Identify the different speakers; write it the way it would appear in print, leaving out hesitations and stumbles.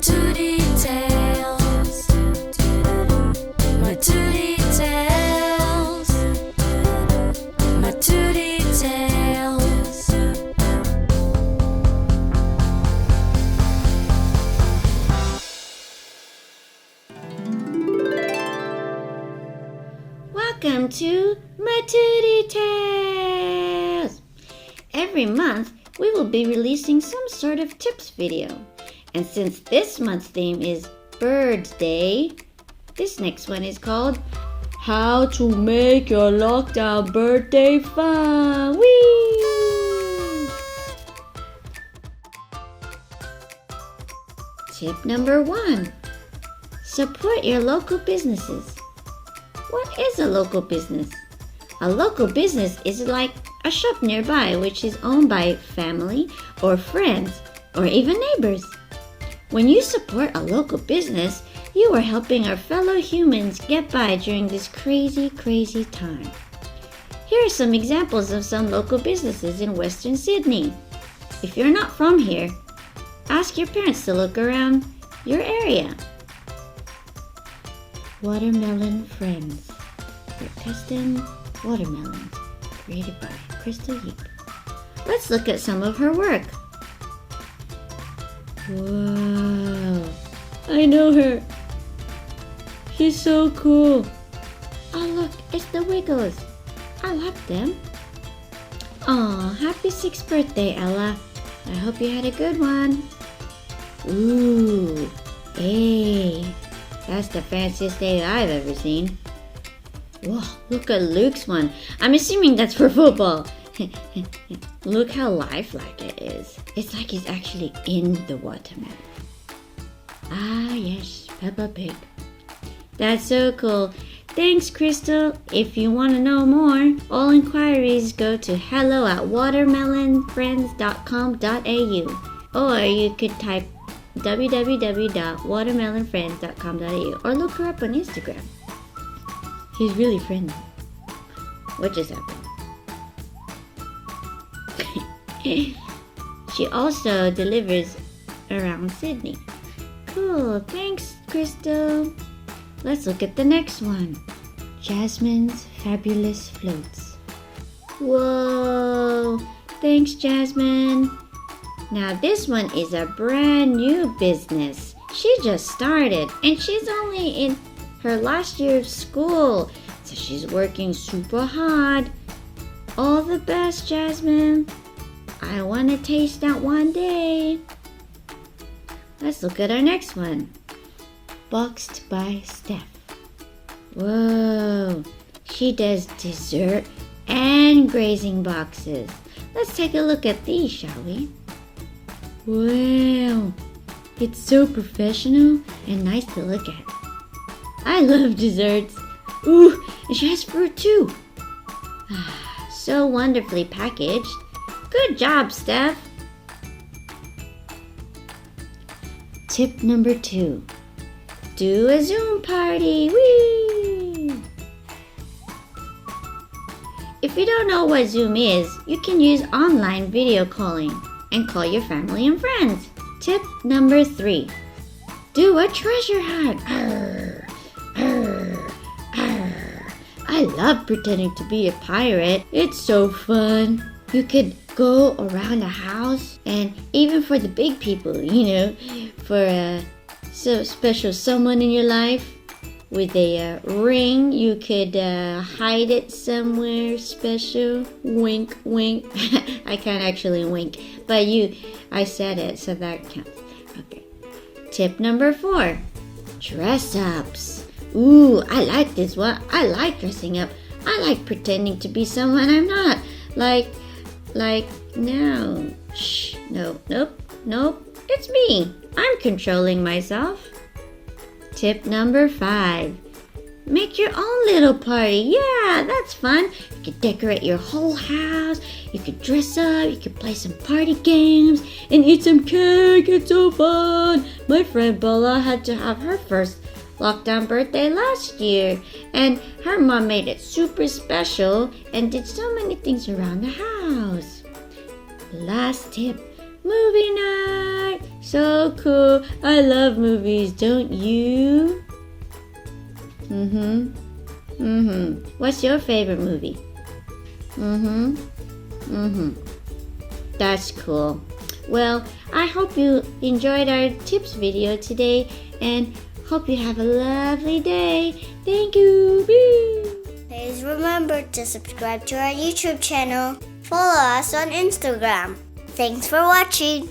Speaker 1: Matootie tales. Matootie tales. Matootie tales.
Speaker 2: Welcome to Matootie Tales! Every month, we will be releasing some sort of tips video. And since this month's theme is Birds Day, this next one is called How to Make Your Lockdown Birthday Fun! Whee! Tip number 1. Support your local businesses. What is a local business? A local business is like a shop nearby which is owned by family or friends or even neighbors. When you support a local business, you are helping our fellow humans get by during this crazy, crazy time. Here are some examples of some local businesses in Western Sydney. If you're not from here, ask your parents to look around your area. Watermelon Friends. They're custom watermelons created by Crystal Yeep. Let's look at some of her work. Wow, I know her. She's so cool. Oh look, it's the Wiggles. I love them. Aw, happy 6th birthday, Ella. I hope you had a good one. Ooh, hey. That's the fanciest egg I've ever seen. Whoa, look at Luke's one. I'm assuming that's for football. Look how lifelike it is. It's like he's actually in the watermelon. Ah, yes, Peppa Pig. That's so cool. Thanks, Crystal. If you want to know more, all inquiries go to hello@watermelonfriends.com.au, or you could type www.watermelonfriends.com.au or look her up on Instagram. He's really friendly. What just happened? She also delivers around Sydney. Cool, thanks, Crystal. Let's look at the next one. Jasmine's Fabulous Floats. Whoa, thanks, Jasmine. Now this one is a brand new business. She just started and she's only in her last year of school, so she's working super hard. All the best, Jasmine. I want to taste that one day. Let's look at our next one. Boxed by Steph. Whoa, she does dessert and grazing boxes. Let's take a look at these, shall we? Wow, it's so professional and nice to look at. I love desserts. Ooh, and she has fruit too. So wonderfully packaged. Good job, Steph. Tip number 2. Do a Zoom party. Whee! If you don't know what Zoom is, you can use online video calling and call your family and friends. Tip number 3. Do a treasure hunt. Arr, arr, arr. I love pretending to be a pirate. It's so fun. You could go around the house, and even for the big people, for a so special someone in your life with a ring, you could hide it somewhere special. Wink, wink. I can't actually wink, but I said it, so that counts. Okay. Tip number 4. Dress ups. Ooh, I like this one. I like dressing up. I like pretending to be someone I'm not. Like now. Shh. Nope. It's me. I'm controlling myself. Tip number 5. Make your own little party. Yeah, that's fun. You could decorate your whole house. You could dress up. You could play some party games and eat some cake. It's so fun. My friend Bella had to have her first lockdown birthday last year, and her mom made it super special and did so many things around the house. Last tip. Movie night. So cool. I love movies, don't you? What's your favorite movie? That's cool. Well, I hope you enjoyed our tips video today and hope you have a lovely day. Thank you.
Speaker 3: Please remember to subscribe to our YouTube channel. Follow us on Instagram. Thanks for watching.